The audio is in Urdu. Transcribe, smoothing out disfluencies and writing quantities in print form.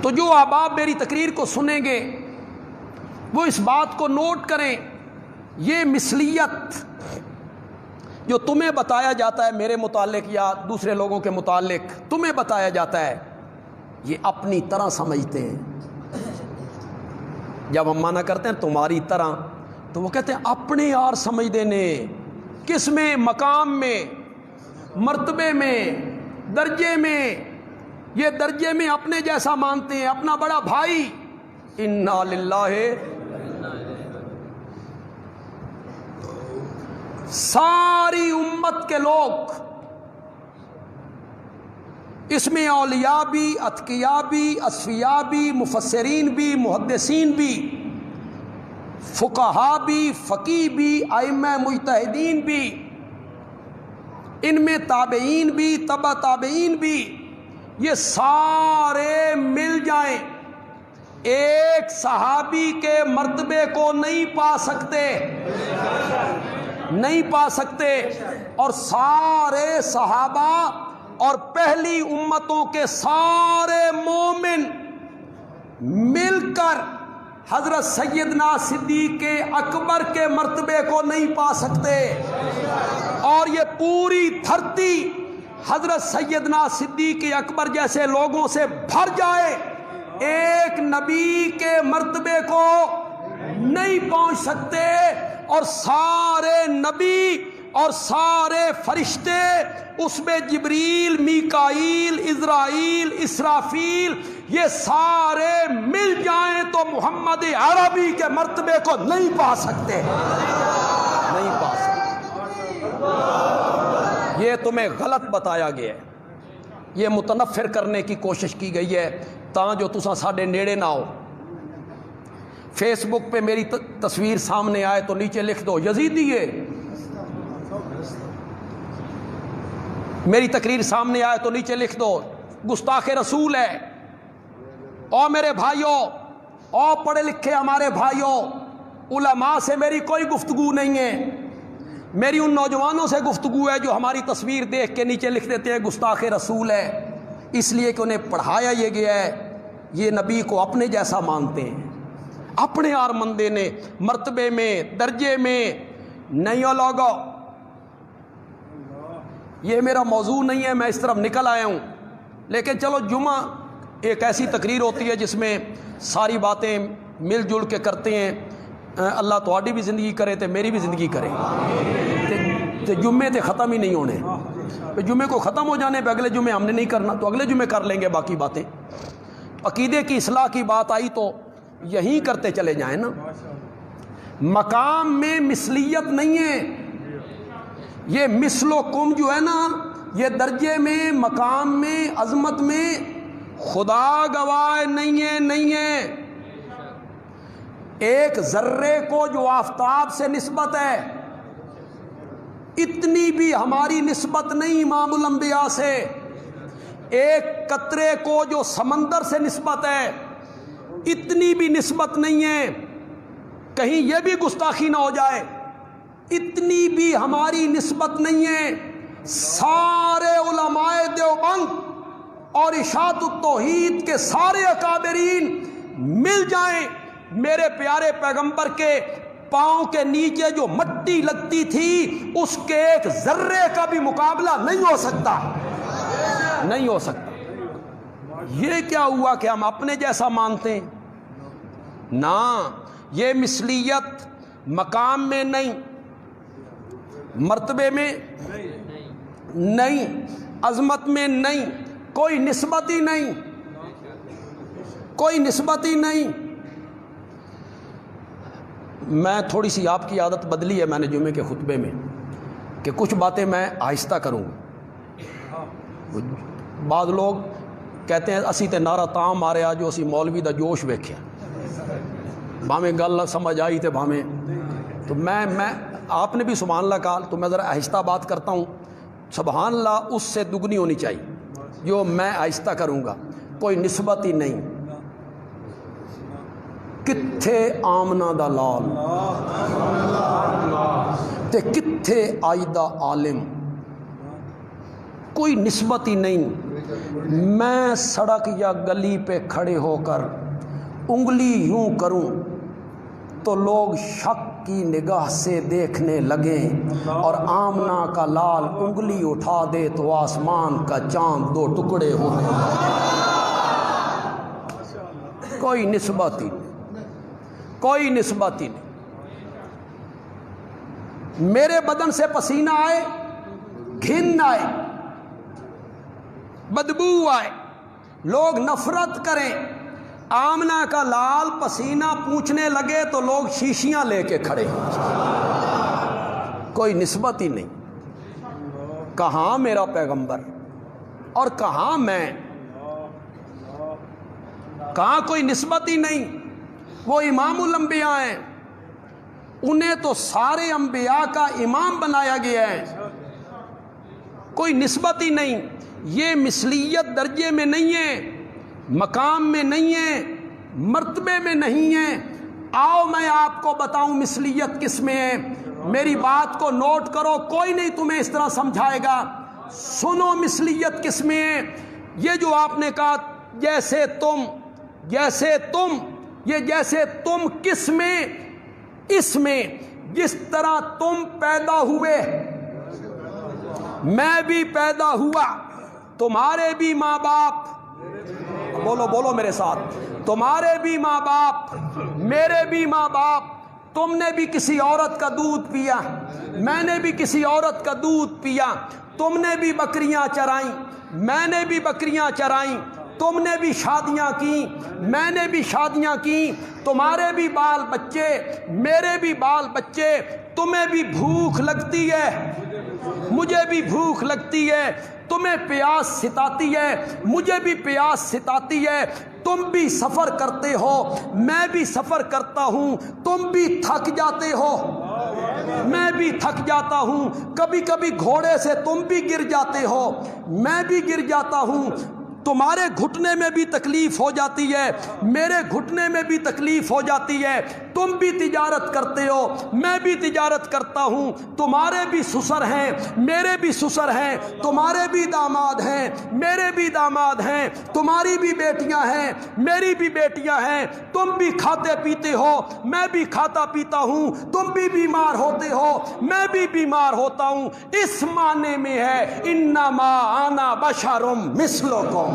تو جو احباب میری تقریر کو سنیں گے وہ اس بات کو نوٹ کریں، یہ مثلیت جو تمہیں بتایا جاتا ہے میرے متعلق یا دوسرے لوگوں کے متعلق تمہیں بتایا جاتا ہے، یہ اپنی طرح سمجھتے ہیں۔ جب ہم مانا کرتے ہیں تمہاری طرح، تو وہ کہتے ہیں اپنے یار سمجھتے نے، کس میں؟ مقام میں، مرتبے میں، درجے میں۔ یہ درجے میں اپنے جیسا مانتے ہیں، اپنا بڑا بھائی۔ انا للہ، ساری امت کے لوگ، اس میں اولیاء بھی، اتقیاء بھی، اصفیاء بھی، مفسرین بھی، محدثین بھی، فقہاء بھی، فقیہ بھی، ائمہ مجتہدین بھی، ان میں تابعین بھی، تبع تابعین بھی، یہ سارے مل جائیں ایک صحابی کے مرتبے کو نہیں پا سکتے، نہیں پا سکتے۔ اور سارے صحابہ اور پہلی امتوں کے سارے مومن مل کر حضرت سیدنا صدیق اکبر کے مرتبے کو نہیں پا سکتے۔ اور یہ پوری دھرتی حضرت سیدنا صدیق اکبر جیسے لوگوں سے بھر جائے، ایک نبی کے مرتبے کو نہیں پہنچ سکتے۔ اور سارے نبی اور سارے فرشتے، اس میں جبریل، میکائیل، عزرائیل، اسرافیل، یہ سارے مل جائیں تو محمد عربی کے مرتبے کو نہیں پا سکتے، نہیں پا سکتے۔ یہ تمہیں غلط بتایا گیا ہے، یہ متنفر کرنے کی کوشش کی گئی ہے تاں جو تساں ساڈے نیڑے نہ ہو۔ فیس بک پہ میری تصویر سامنے آئے تو نیچے لکھ دو یزیدی ہے، میری تقریر سامنے آئے تو نیچے لکھ دو گستاخ رسول ہے۔ او میرے بھائیوں، او پڑھے لکھے ہمارے بھائیوں، علماء سے میری کوئی گفتگو نہیں ہے، میری ان نوجوانوں سے گفتگو ہے جو ہماری تصویر دیکھ کے نیچے لکھ دیتے ہیں گستاخ رسول ہے، اس لیے کہ انہیں پڑھایا یہ گیا ہے یہ نبی کو اپنے جیسا مانتے ہیں، اپنے یار مندے نے، مرتبے میں، درجے میں نہیں ہو لوگو۔ یہ میرا موضوع نہیں ہے، میں اس طرف نکل آیا ہوں، لیکن چلو جمعہ ایک ایسی تقریر ہوتی ہے جس میں ساری باتیں مل جل کے کرتے ہیں۔ اللہ تہاڈی بھی زندگی کرے تے میری بھی زندگی کرے، تے جمعے تے ختم ہی نہیں ہونے، جمعے کو ختم ہو جانے پہ اگلے جمعے ہم نے نہیں کرنا تو اگلے جمعے کر لیں گے باقی باتیں۔ عقیدے کی اصلاح کی بات آئی تو یہیں کرتے چلے جائیں نا۔ مقام میں مثلیت نہیں ہے، یہ مثل و کم جو ہے نا، یہ درجے میں، مقام میں، عظمت میں خدا گواہ نہیں ہے، نہیں ہے۔ ایک ذرے کو جو آفتاب سے نسبت ہے اتنی بھی ہماری نسبت نہیں امام الانبیاء سے۔ ایک قطرے کو جو سمندر سے نسبت ہے اتنی بھی نسبت نہیں ہے، کہیں یہ بھی گستاخی نہ ہو جائے، اتنی بھی ہماری نسبت نہیں ہے۔ سارے علماء دیوبند اور اشاعت التوحید کے سارے اکابرین مل جائیں، میرے پیارے پیغمبر کے پاؤں کے نیچے جو مٹی لگتی تھی اس کے ایک ذرے کا بھی مقابلہ نہیں ہو سکتا، نہیں ہو سکتا۔ یہ کیا ہوا کہ ہم اپنے جیسا مانتے ہیں؟ نہ، یہ مثلیت مقام میں نہیں، مرتبے میں نہیں، عظمت میں نہیں، کوئی نسبت ہی نہیں، کوئی نسبت ہی نہیں۔ میں تھوڑی سی آپ کی عادت بدلی ہے میں نے جمعے کے خطبے میں کہ کچھ باتیں میں آہستہ کروں گا۔ بعض لوگ کہتے ہیں اسی تے نعرہ تاں ماریا جو اسی مولوی دا جوش ویکھیا، بھاویں گل سمجھ آئی تے بھاویں، تو میں آپ نے بھی سبحان اللہ کہا تو میں ذرا آہستہ بات کرتا ہوں۔ سبحان اللہ اس سے دگنی ہونی چاہیے جو میں آہستہ کروں گا، کوئی نسبت ہی نہیں۔ کتھے آمنہ دا لال تے کتھے آئی دا عالم، کوئی نسبت ہی نہیں۔ میں سڑک یا گلی پہ کھڑے ہو کر انگلی یوں کروں تو لوگ شک کی نگاہ سے دیکھنے لگیں، اور آمنہ کا لال انگلی اٹھا دے تو آسمان کا چاند دو ٹکڑے ہونے لگیں۔ کوئی نسبت ہی نہیں، کوئی نسبت ہی نہیں۔ میرے بدن سے پسینہ آئے، گھن آئے، بدبو آئے، لوگ نفرت کریں، آمنہ کا لال پسینہ پوچھنے لگے تو لوگ شیشیاں لے کے کھڑے، کوئی نسبت ہی نہیں۔ کہاں میرا پیغمبر اور کہاں میں، کہاں کوئی نسبت ہی نہیں۔ وہ امام الانبیاء ہیں، انہیں تو سارے انبیاء کا امام بنایا گیا ہے، کوئی نسبت ہی نہیں۔ یہ مثلیت درجے میں نہیں ہے، مقام میں نہیں ہے، مرتبے میں نہیں ہے۔ آؤ میں آپ کو بتاؤں مثلیت کس میں ہے، میری بات کو نوٹ کرو، کوئی نہیں تمہیں اس طرح سمجھائے گا۔ سنو مثلیت کس میں ہے۔ یہ جو آپ نے کہا جیسے تم، جیسے تم، یہ جیسے تم کس میں؟ اس میں جس طرح تم پیدا ہوئے میں بھی پیدا ہوا، تمہارے بھی ماں باپ، بولو بولو میرے ساتھ، تمہارے بھی ماں باپ، میرے بھی ماں باپ، تم نے بھی کسی عورت کا دودھ پیا، میں نے بھی کسی عورت کا دودھ پیا، تم نے بھی بکریاں چرائیں، میں نے بھی بکریاں چرائیں، تم نے بھی شادیاں کی، میں نے بھی شادیاں کی، تمہارے بھی بال بچے، میرے بھی بال بچے، تمہیں بھی بھوک لگتی ہے، مجھے بھی بھوک لگتی ہے، تمہیں پیاس ستاتی ہے، مجھے بھی پیاس ستاتی ہے، تم بھی سفر کرتے ہو، میں بھی سفر کرتا ہوں، تم بھی تھک جاتے ہو، میں بھی تھک جاتا ہوں، کبھی کبھی گھوڑے سے تم بھی گر جاتے ہو، میں بھی گر جاتا ہوں، تمہارے گھٹنے میں بھی تکلیف ہو جاتی ہے، میرے گھٹنے میں بھی تکلیف ہو جاتی ہے، تم بھی تجارت کرتے ہو، میں بھی تجارت کرتا ہوں، تمہارے بھی سسر ہیں، میرے بھی سسر ہیں، تمہارے بھی داماد ہیں، میرے بھی داماد ہیں، تمہاری بھی بیٹیاں ہیں، میری بھی بیٹیاں ہیں، تم بھی کھاتے پیتے ہو، میں بھی کھاتا پیتا ہوں، تم بھی بیمار ہوتے ہو، میں بھی بیمار ہوتا ہوں۔ اس معنی میں ہے انما انا بشر مثلکم۔